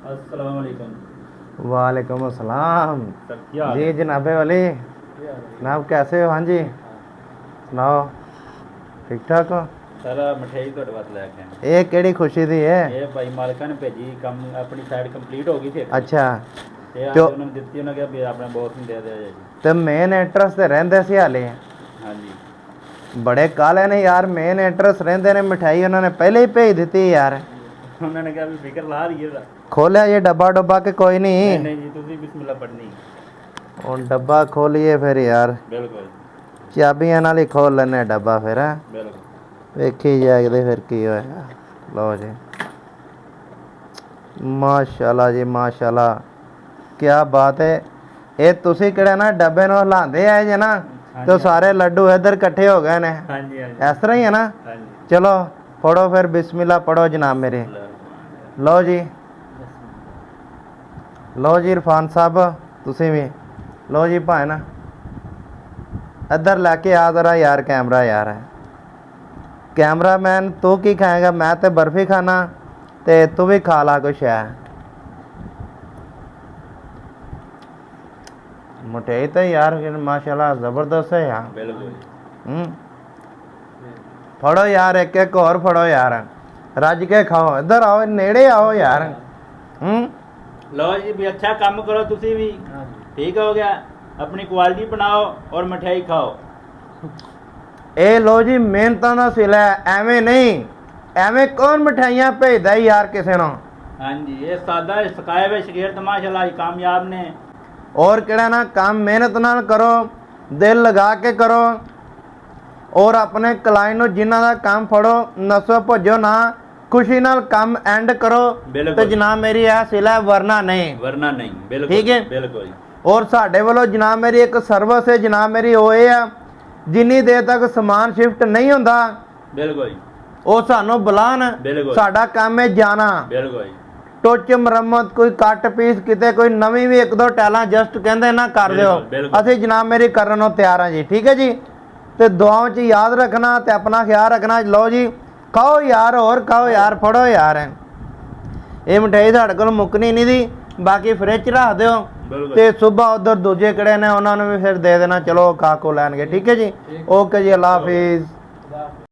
अस्सलाम वालेकुम। वालेकुम अस्सलाम। सर क्या हाल जी है? जनाबे वाली, जनाब कैसे हो? हाँ जी सुनाओ, ठीक ठाक हो? सर मठियाई ਤੁਹਾਡੇ ਵਾਸਤੇ ਲੈ ਕੇ ਆਏ। ਇਹ ਕਿਹੜੀ ਖੁਸ਼ੀ ਦੀ ਹੈ? ਇਹ ਭਾਈ ਮਾਲਕਾਂ ਨੇ ਭੇਜੀ, ਕੰਮ ਆਪਣੀ ਸਾਈਡ ਕੰਪਲੀਟ ਹੋ ਗਈ ਸੀ। ਅੱਛਾ ਤੇ ਅੱਜ ਤੇ ਉਹਨਾਂ ਨੂੰ ਦਿੱਤੀ, ਉਹਨਾਂ ਕਿਹਾ ਵੀ ਆਪਣੇ ਬੌਸ ਨੂੰ ਦੇ ਦਿਆ ਜੀ। ਤੇ ਮੇਨ ਐਂਟਰਸ ਤੇ ਰਹਿੰਦੇ ਸੀ ਹਾਲੇ? ਹਾਂਜੀ ਬੜੇ ਕਾਲੇ ਨੇ ਯਾਰ, ਮੇਨ ਐਂਟਰਸ ਰਹਿੰਦੇ ਨੇ, ਮਿਠਾਈ ਉਹਨਾਂ ਨੇ ਪਹਿਲੇ ਹੀ ਭੇਜ ਦਿੱਤੀ ਯਾਰ। ਉਹਨਾਂ ਨੇ ਕਿਹਾ ਵੀ ਫਿਕਰ ਲਾ ਰਹੀ ਹੈ। ਖੋਲਿਆ ਇਹ ਡੱਬਾ ਡੁੱਬਾ ਕਿ ਕੋਈ ਨਹੀਂ ਨਹੀਂ? ਨਹੀਂ ਜੀ, ਤੁਸੀਂ ਬਿਸਮਿਲ੍ਲਾ ਪੜਨੀ। ਹੁਣ ਡੱਬਾ ਖੋਲੀਏ ਫਿਰ ਯਾਰ, ਬਿਲਕੁਲ ਚਾਬੀਆਂ ਨਾਲ ਹੀ ਖੋਲ ਲੈਨੇ ਡੱਬਾ ਫਿਰ। ਹੈਂ? ਬਿਲਕੁਲ। ਵੇਖੀ ਜਾਗਦੇ ਫਿਰ ਕੀ ਹੋਇਆ। ਲਓ ਜੀ ਮਾਸ਼ਾਅੱਲਾ ਜੀ ਮਾਸ਼ਾਅੱਲਾ, ਕਿਆ ਬਾਤ ਹੈ। ਇਹ ਤੁਸੀਂ ਕਿਹੜਾ ਨਾ ਡੱਬੇ ਨੂੰ ਹਿਲਾਉਂਦੇ ਆਏ ਜੇ ਨਾ, ਤੇ ਸਾਰੇ ਲੱਡੂ ਇੱਧਰ ਇਕੱਠੇ ਹੋ ਗਏ ਨੇ। ਹਾਂਜੀ ਹਾਂਜੀ ਇਸ ਤਰ੍ਹਾਂ ਹੀ ਹੈ ਨਾ? ਹਾਂਜੀ। ਚਲੋ ਪੜੋ ਫਿਰ, ਬਿਸਮਿल्लाह पढ़ो जनाब मेरे। लो जी, लो जी इरफान साहब तुसी भी लो जी भाई ना, इधर लैके आ जरा यार कैमरा। यार कैमरा मैन तू की खाएगा? मैं तो बर्फी खाना, ते तू भी खा ला कुछ है। मिठाई तो यार माशाल्लाह ज़बरदस्त है यार। बिल्कुल। फड़ो यार, एक एक और फड़ो यार, रज के खाओ। इधर आओ, नेड़े आओ यार। लो जी भी अच्छा काम करो, तुसी भी ठीक हो गया। अपनी क्वालिटी बनाओ और मिठाई खाओ। ए लो जी मेहनतां दा सिला है, एवें नहीं। एवें कौन मिठाइयां भेजदा यार किसे नो? हाँ जी, ये सादा सकाए हुए शगीर्द माशाल्लाह कामयाब ने। और केड़ा ना काम मेहनत नाल करो, दिल लगा के करो, और अपने क्लाइंट नु जिन्हां दा काम फड़ो, नसो भजो ना, खुशी नाल काम एंड करो। तो जनाब मेरी है सिला, वरना नहीं। वरना नहीं, बिल्कुल ठीक है। बिल्कुल। और साडे वालों जनाब मेरी एक सर्विस है जनाब मेरी, वो ये है जिन्नी देर तक समान शिफ्ट नहीं होंदा, बिल्कुल वो सानू बुलान, साडा काम है जाना। बिल्कुल। टुच मरम्मत, कोई कट पीस किते, कोई नवी भी एक दो टैला जस्ट कहंदे ना कर दिओ, असीं जनाब मेरी करन नूं तैयार हां जी। ठीक है जी। तो दुआओं च याद रखना, तो अपना ख्याल रखना। लो जी खाओ यार, और खाओ यार, फड़ो यार। ये मिठाई साढ़े कोल मुकनी नहीं दी, बाकी फ्रिज च रख दिओ, ते सुबह उधर दूजे कड़े ने उन्होंने भी फिर दे देना। चलो खा को लैनगे। ठीक है जी, ओके जी, अल्लाह हाफिज़।